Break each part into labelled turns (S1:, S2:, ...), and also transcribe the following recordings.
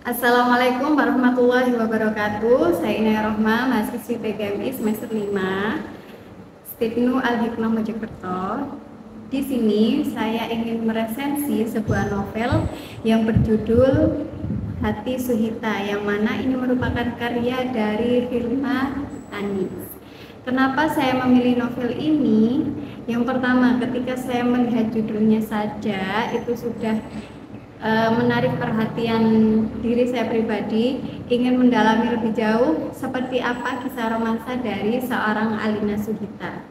S1: Assalamualaikum warahmatullahi wabarakatuh. Saya Inaya Rohma, mahasiswi PGMI semester 5, Stipnu Al-Hikmah Mojokerto. Di sini saya ingin meresensi sebuah novel yang berjudul Hati Suhita, yang mana ini merupakan karya dari Firma Anis. Kenapa saya memilih novel ini? Yang pertama, ketika saya melihat judulnya saja itu sudah menarik perhatian diri saya pribadi, ingin mendalami lebih jauh seperti apa kisah romansa dari seorang Alina Suhita.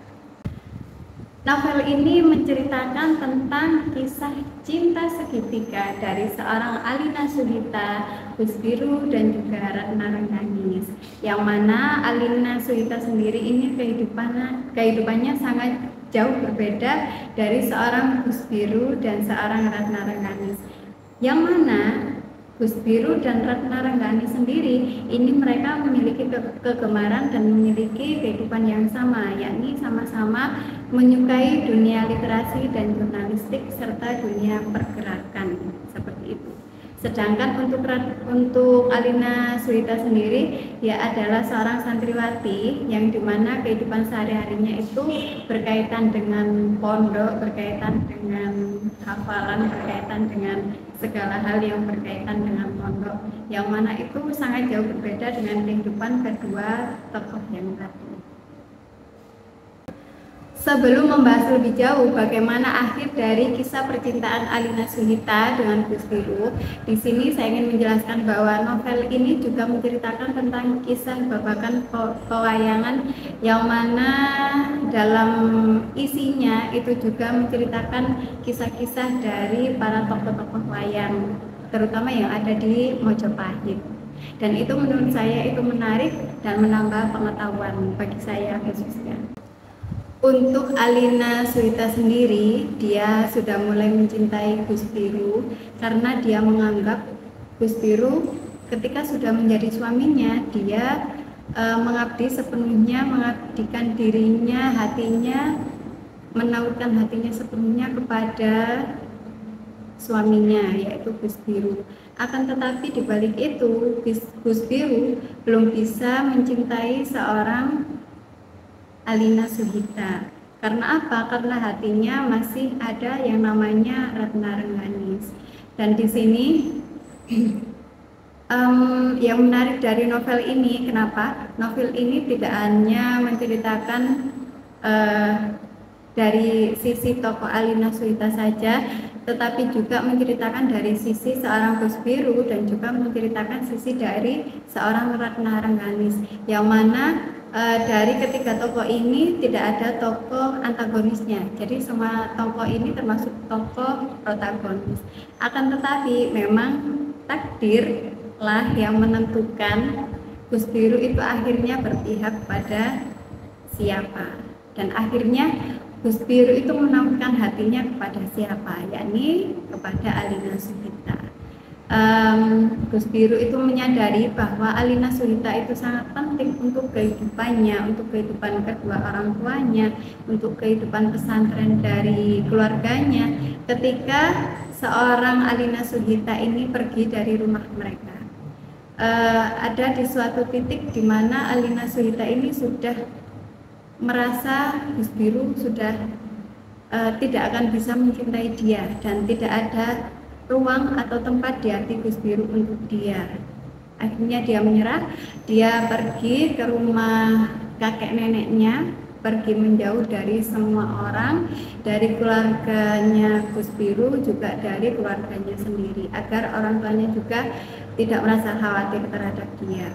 S1: Novel ini menceritakan tentang kisah cinta segitiga dari seorang Alina Suhita, Gus Biru, dan juga Ratna Rengganis. Yang mana Alina Suhita sendiri ini kehidupannya sangat jauh berbeda dari seorang Gus Biru dan seorang Ratna Rengganis. Yang mana Gus Biru dan Ratna Rengganis sendiri ini mereka memiliki kegemaran dan memiliki kehidupan yang sama, yakni sama-sama menyukai dunia literasi dan jurnalistik serta dunia pergerakan seperti itu. Sedangkan untuk Alina Suhita sendiri, dia adalah seorang santriwati yang dimana kehidupan sehari-harinya itu berkaitan dengan pondok, berkaitan dengan hafalan, berkaitan dengan segala hal yang berkaitan dengan pondok, yang mana itu sangat jauh berbeda dengan kehidupan kedua tokoh yang tadi. Sebelum membahas lebih jauh bagaimana akhir dari kisah percintaan Alina Suhita dengan Gus Biru, di sini saya ingin menjelaskan bahwa novel ini juga menceritakan tentang kisah babakan pewayangan, yang mana dalam isinya itu juga menceritakan kisah-kisah dari para tokoh-tokoh wayang, terutama yang ada di Mojopahit. Dan itu menurut saya itu menarik dan menambah pengetahuan bagi saya khususnya. Untuk Alina Suhita sendiri, dia sudah mulai mencintai Gus Biru karena dia menganggap Gus Biru ketika sudah menjadi suaminya, dia mengabdi sepenuhnya, mengabdikan dirinya, hatinya, menautkan hatinya sepenuhnya kepada suaminya, yaitu Gus Biru. Akan tetapi di balik itu, Gus Biru belum bisa mencintai seorang Alina Suhita. Karena apa? Karena hatinya masih ada yang namanya Ratna Rengganis. Dan di sini yang menarik dari novel ini, kenapa? Novel ini tidak hanya menceritakan dari sisi tokoh Alina Suhita saja, tetapi juga menceritakan dari sisi seorang Gus Biru dan juga menceritakan sisi dari seorang Ratna Rengganis, yang mana dari ketiga tokoh ini tidak ada tokoh antagonisnya, jadi semua tokoh ini termasuk tokoh protagonis. Akan tetapi memang takdirlah yang menentukan Gus Biru itu akhirnya berpihak pada siapa, dan akhirnya Gus Biru itu menautkan hatinya kepada siapa, yakni kepada Alina Suhita. Gus Biru itu menyadari bahwa Alina Suhita itu sangat penting untuk kehidupannya, untuk kehidupan kedua orang tuanya, untuk kehidupan pesantren dari keluarganya, ketika seorang Alina Suhita ini pergi dari rumah mereka. Ada di suatu titik di mana Alina Suhita ini sudah merasa Gus Biru sudah tidak akan bisa mencintai dia dan tidak ada ruang atau tempat di hati Gus Biru untuk dia. Akhirnya dia menyerah, dia pergi ke rumah kakek neneknya, pergi menjauh dari semua orang, dari keluarganya Gus Biru, juga dari keluarganya sendiri, agar orang tuanya juga tidak merasa khawatir terhadap dia.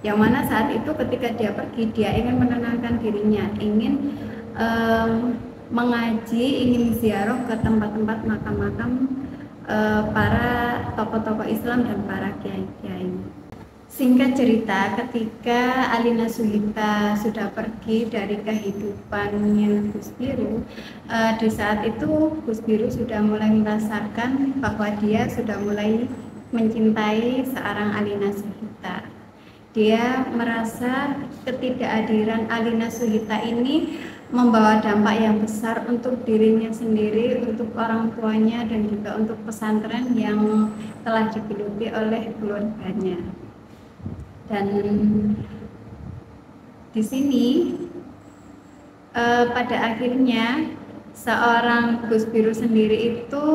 S1: Yang mana saat itu ketika dia pergi, dia ingin menenangkan dirinya, ingin mengaji, ingin ziarah ke tempat-tempat makam-makam para tokoh-tokoh Islam dan para kiai-kiai. Singkat cerita, ketika Alina Suhita sudah pergi dari kehidupannya Gus Biru, di saat itu Gus Biru sudah mulai merasakan bahwa dia sudah mulai mencintai seorang Alina Suhita. Dia merasa ketidakhadiran Alina Suhita ini membawa dampak yang besar untuk dirinya sendiri, untuk orang tuanya, dan juga untuk pesantren yang telah digeluti oleh keluarganya. Dan di sini pada akhirnya seorang Gus Biru sendiri itu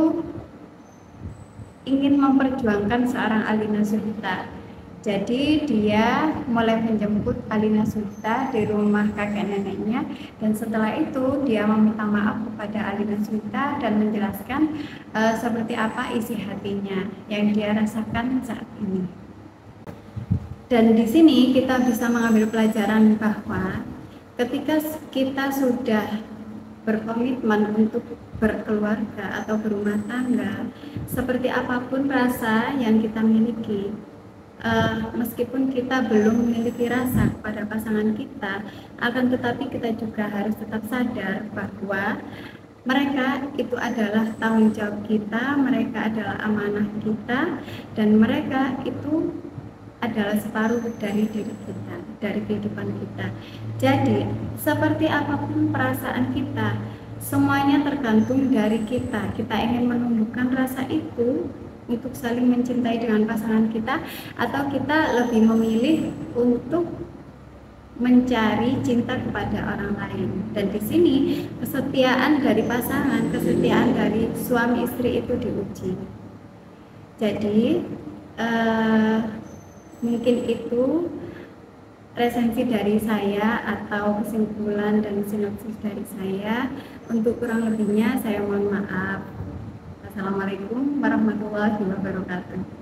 S1: ingin memperjuangkan seorang Alina Suhita. Jadi dia mulai menjemput Alina Suhita di rumah kakek neneknya, dan setelah itu dia meminta maaf kepada Alina Suhita dan menjelaskan seperti apa isi hatinya yang dia rasakan saat ini. Dan di sini kita bisa mengambil pelajaran bahwa ketika kita sudah berkomitmen untuk berkeluarga atau berumah tangga, seperti apapun rasa yang kita miliki, meskipun kita belum memiliki rasa kepada pasangan kita, akan tetapi kita juga harus tetap sadar bahwa mereka itu adalah tanggung jawab kita, mereka adalah amanah kita, dan mereka itu adalah separuh dari diri kita, dari kehidupan kita. Jadi, seperti apapun perasaan kita, semuanya tergantung dari kita. Kita ingin menumbuhkan rasa itu untuk saling mencintai dengan pasangan kita, atau kita lebih memilih untuk mencari cinta kepada orang lain. Dan di sini kesetiaan dari pasangan, kesetiaan dari suami istri itu diuji. Jadi mungkin itu resensi dari saya atau kesimpulan dan sinopsis dari saya. Untuk kurang lebihnya saya mohon maaf. Assalamualaikum warahmatullahi wabarakatuh.